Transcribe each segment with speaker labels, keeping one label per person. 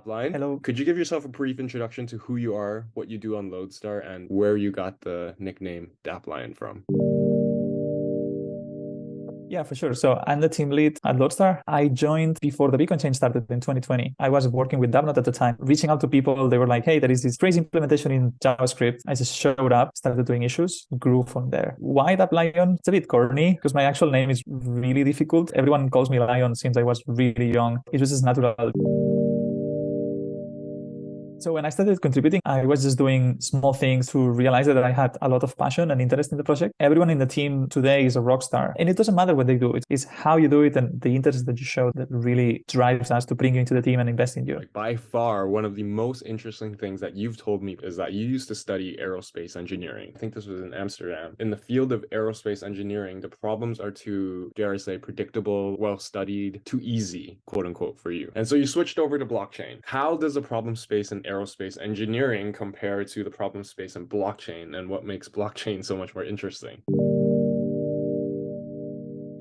Speaker 1: Dapplion.
Speaker 2: Hello.
Speaker 1: Could you give yourself a brief introduction to who you are, what you do on Lodestar, and where you got the nickname Dapplion from?
Speaker 2: Yeah, for sure. So I'm the team lead at Lodestar. I joined before the Bitcoin chain started in 2020. I was working with DAppNode at the time, reaching out to people. They were like, hey, there is this crazy implementation in JavaScript. I just showed up, started doing issues, grew from there. Why Dapplion? It's a bit corny because my actual name is really difficult. Everyone calls me Lion since I was really young. It was just natural. So when I started contributing, I was just doing small things to realize that I had a lot of passion and interest in the project. Everyone in the team today is a rock star, and it doesn't matter what they do. It's how you do it and the interest that you show that really drives us to bring you into the team and invest in you.
Speaker 1: Like by far, one of the most interesting things that you've told me is that you used to study aerospace engineering. I think this was in Amsterdam. In the field of aerospace engineering, the problems are too, dare I say, predictable, well-studied, too easy, quote unquote, for you. And so you switched over to blockchain. How does the problem space in aerospace engineering compare to the problem space in blockchain, and what makes blockchain so much more interesting?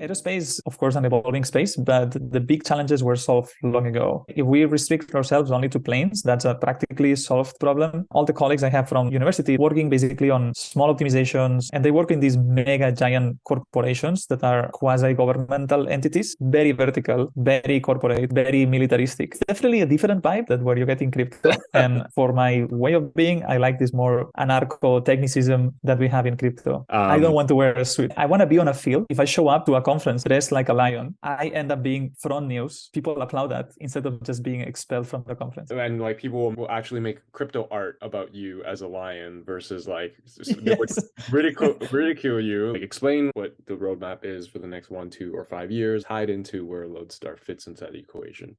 Speaker 2: Aerospace, of course, an evolving space, but the big challenges were solved long ago. If we restrict ourselves only to planes, that's a practically solved problem. All the colleagues I have from university working basically on small optimizations, and they work in these mega giant corporations that are quasi-governmental entities, very vertical, very corporate, very militaristic. It's definitely a different vibe than where you get in crypto. And for my way of being, I like this more anarcho-technicism that we have in crypto. I don't want to wear a suit. I want to be on a field. If I show up to a conference dressed like a lion, I end up being front news. People applaud that instead of just being expelled from the conference.
Speaker 1: And like people will actually make crypto art about you as a lion versus like they would
Speaker 2: Yes.
Speaker 1: ridicule you. Like explain what the roadmap is for the next 1, 2, or 5 years, tied into where Lodestar fits into that equation.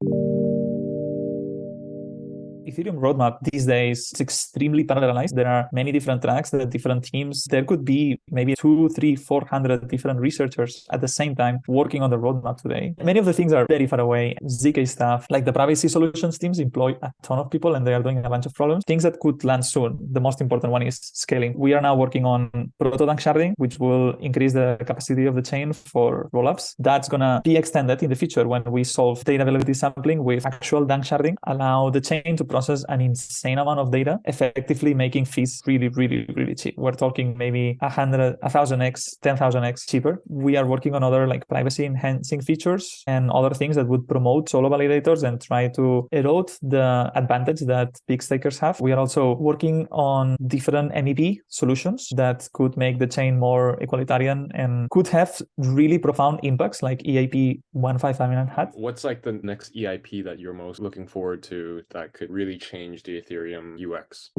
Speaker 2: Ethereum roadmap these days is extremely parallelized. There are many different tracks, there are different teams. There could be maybe 2, 3, 400 different researchers at the same time working on the roadmap today. Many of the things are very far away. ZK stuff, like the privacy solutions teams employ a ton of people and they are doing a bunch of problems. Things that could land soon. The most important one is scaling. We are now working on proto-dank sharding, which will increase the capacity of the chain for rollups. That's going to be extended in the future when we solve data availability sampling with actual dank sharding, allow the chain to process an insane amount of data, effectively making fees really, really, really cheap. We're talking maybe 100, 1000x, 10,000x cheaper. We are working on other like privacy enhancing features and other things that would promote solo validators and try to erode the advantage that big stakers have. We are also working on different MEP solutions that could make the chain more egalitarian and could have really profound impacts like EIP 155 had.
Speaker 1: What's like the next EIP that you're most looking forward to that could really change the Ethereum UX?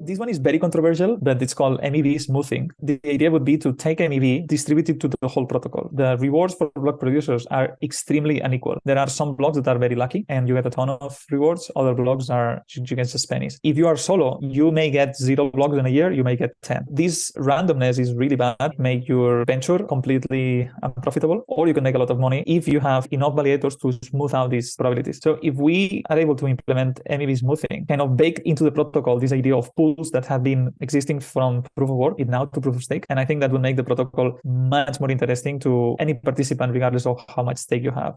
Speaker 2: This one is very controversial, but it's called MEV smoothing. The idea would be to take MEV, distribute it to the whole protocol. The rewards for block producers are extremely unequal. There are some blocks that are very lucky and you get a ton of rewards. Other blocks are, you get just pennies. If you are solo, you may get 0 blocks in a year, you may get 10. This randomness is really bad, make your venture completely unprofitable, or you can make a lot of money if you have enough validators to smooth out these probabilities. So if we are able to implement MEV smoothing, kind of bake into the protocol this idea of pools that have been existing from proof of work, now to proof of stake. And I think that will make the protocol much more interesting to any participant, regardless of how much stake you have.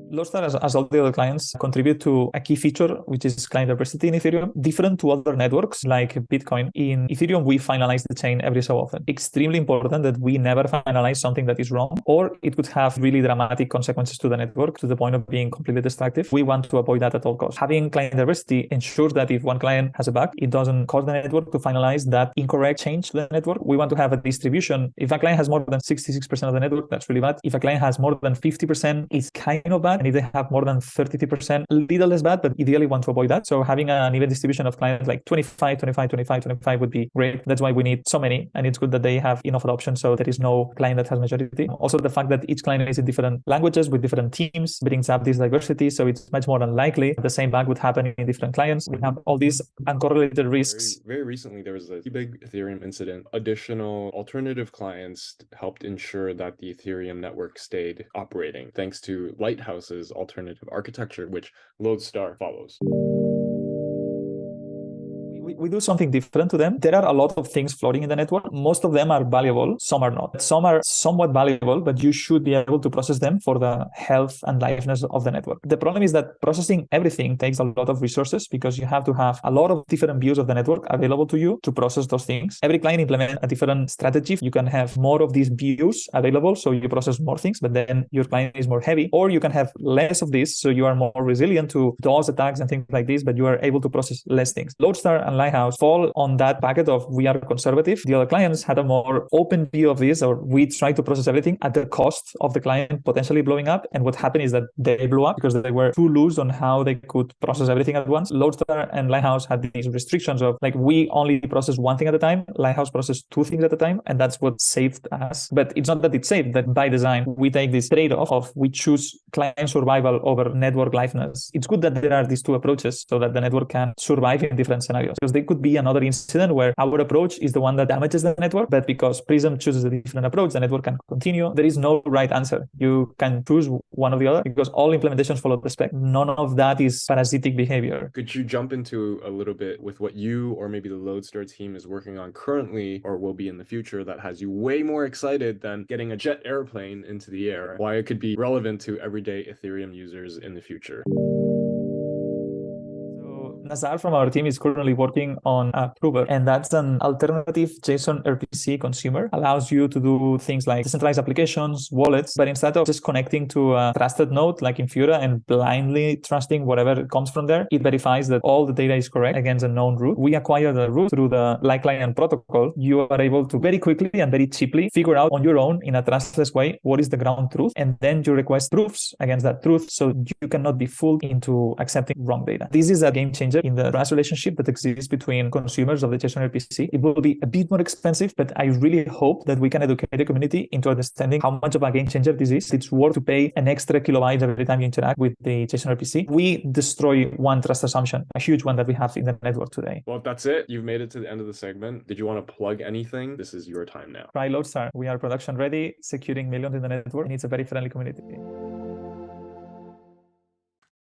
Speaker 2: Lodestar, as all the other clients, contribute to a key feature, which is client diversity in Ethereum, different to other networks like Bitcoin. In Ethereum, we finalize the chain every so often. Extremely important that we never finalize something that is wrong, or it could have really dramatic consequences to the network to the point of being completely destructive. We want to avoid that at all costs. Having client diversity ensures that if one client has a bug, it doesn't cause the network to finalize that incorrect change to the network. We want to have a distribution. If a client has more than 66% of the network, that's really bad. If a client has more than 50%, it's kind of bad. And if they have more than 33%, a little less bad, but ideally want to avoid that. So having an even distribution of clients like 25, 25, 25, 25 would be great. That's why we need so many. And it's good that they have enough adoption. So there is no client that has majority. Also, the fact that each client is in different languages with different teams brings up this diversity. So it's much more unlikely the same bug would happen in different clients. We have all these uncorrelated risks.
Speaker 1: Very recently, there was a big Ethereum incident. Additional alternative clients helped ensure that the Ethereum network stayed operating thanks to Lighthouse's alternative architecture, which Lodestar follows.
Speaker 2: we do something different to them. There are a lot of things floating in the network. Most of them are valuable, some are not. Some are somewhat valuable, but you should be able to process them for the health and liveness of the network. The problem is that processing everything takes a lot of resources because you have to have a lot of different views of the network available to you to process those things. Every client implements a different strategy. You can have more of these views available, so you process more things, but then your client is more heavy, or you can have less of this, so you are more resilient to DOS attacks and things like this, but you are able to process less things. Lodestar and Lighthouse fall on that packet of we are conservative. The other clients had a more open view of this, or we try to process everything at the cost of the client potentially blowing up. And what happened is that they blew up because they were too loose on how they could process everything at once. Lodestar and Lighthouse had these restrictions of like, we only process one thing at a time. Lighthouse processed two things at a time, and that's what saved us. But it's not that it's saved, that by design, we take this trade-off of we choose client survival over network liveness. It's good that there are these two approaches so that the network can survive in different scenarios, because there could be another incident where our approach is the one that damages the network, but because Prism chooses a different approach, the network can continue. There is no right answer. You can choose one or the other because all implementations follow the spec. None of that is parasitic behavior.
Speaker 1: Could you jump into a little bit with what you or maybe the Lodestar team is working on currently or will be in the future that has you way more excited than getting a jet airplane into the air? Why it could be relevant to everyday Ethereum users in the future?
Speaker 2: Nazar from our team is currently working on a prover, and that's an alternative JSON RPC consumer. Allows you to do things like decentralized applications, wallets, but instead of just connecting to a trusted node like Infura and blindly trusting whatever comes from there, it verifies that all the data is correct against a known root. We acquire the root through the like client protocol. You are able to very quickly and very cheaply figure out on your own in a trustless way what is the ground truth, and then you request proofs against that truth so you cannot be fooled into accepting wrong data. This is a game changer in the trust relationship that exists between consumers of the JSON RPC. It will be a bit more expensive, but I really hope that we can educate the community into understanding how much of a game changer this is. It's worth to pay an extra kilobyte every time you interact with the JSON RPC. We destroy one trust assumption, a huge one that we have in the network today.
Speaker 1: Well, that's it. You've made it to the end of the segment. Did you want to plug anything? This is your time now.
Speaker 2: Try Lodestar. We are production ready, securing millions in the network, and it's a very friendly community.